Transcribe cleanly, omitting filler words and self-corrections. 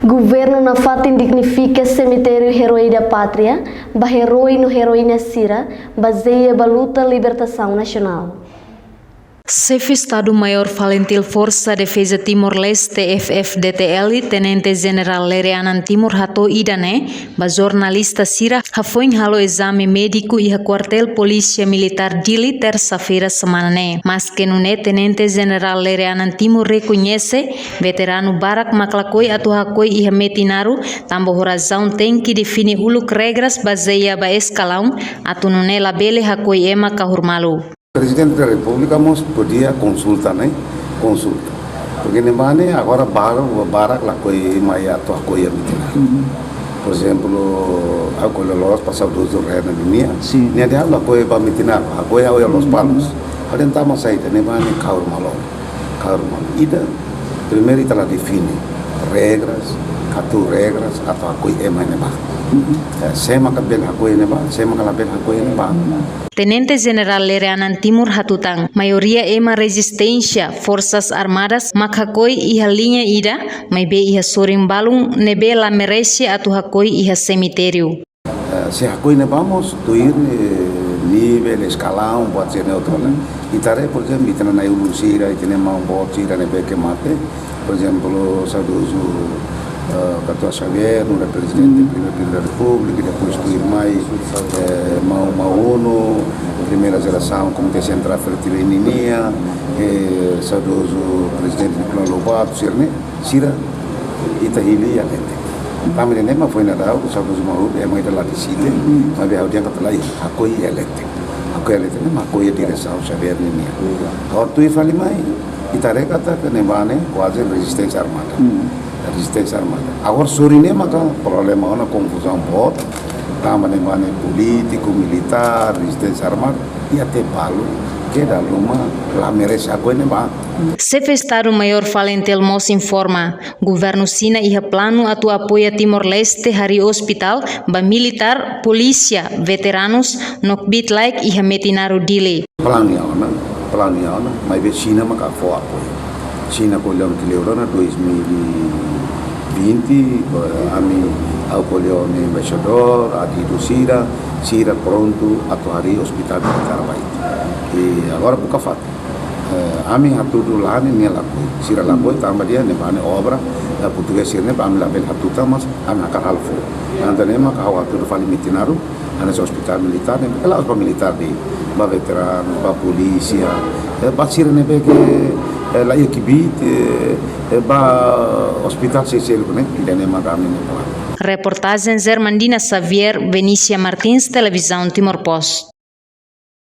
Governo na fatin dignifica cemitério Herói da Pátria, ba herói no heroína Sira, baseia ba luta libertação nacional. Chefe Estado-Maior Valentil Força Defesa Timor-Leste FFDTL, Tenente General Lereanan Timor Hato Idane, ba jornalista Sira, foi halo exame médico e a quartel Polícia Militar Dili terça-feira semana. Mas que no Tenente General Lereanan Timor reconhece, veterano Barak Maklakoi atu hakoi e metinaru, tambo razão tem que definir uluk regras baseia ba escalão, atu no labele hakoi ema kahurmalu. O presidente da República podia consulta, né? Consulta. Porque agora Barak lá coi mai atu coi por exemplo, a coisa passou dos reis na minha. Sim. Nem de lá coi para mitinar, a coi ao los palos. A gente tá mais aí, né? Kaur malo. Ida primeiro ela define regras, regras, atu coi é mais neba. Sema kabel hakoi neba, sema kalabel hakoi neba. Tenente General Lereanan Timor Hatutang, maioria ema resistência, forças armadas, makhakoi iha linha ida, mas be iha sorim balung, nebe la merece atu hakoi iha cemitério. Se hakoi ne vamos tuir nível, escalão, pode ser neutro. E tare porque me tem na ilusira e tem uma boa tira nebe que mate, por exemplo, saudoso Catua Xavier, no presidente da República, depois tuir mais Mauno, primeira geração, Comitê Central Fertilininia, saudoso presidente Nicolau Lobato, Sira, Itahili e Alete. Kami nem mas foi nada, o saudoso Mauro é mãe da Laticide, mas veio dia que lá Hakoi e Alete. Hakoi Alete, mas Hakoi a direção Xavier Ninia. Agora tu fali mais, Itare kata que nem vai quase resistência armada. Resistência armada. Agora Suriname tem problema, uma confusão boa. Também político, militar, resistência armada e até palo, que dá uma lá merece a coisa não. Chefe Estado-Maior Valentil Mos informa, governo Sina iha plano atu apoia Timor-Leste hari hospital, ba militar, polícia, veteranos, nokbit like iha metinaru dile. Plano, mas ve China maka fo apoio. China colheu que euro na 2020, ami ao colheu no embaixador, a Sira pronto a hari hospital militar vai. E agora buka fat. Ami hatudu lá nem lá Sira lá foi também dia nem obra da portuguesa nem para lá bel hatuta mas ami akar halfo. Andane maka hatudu fali mitinaru ana hospital militar nem lá hospital militar de ba veterano, ba polícia, ba Sira nem que lá equipe ba hospital se né e nem maka ami nem. Reportagem Zermandina Xavier, Benícia Martins, Televisão Timor Post.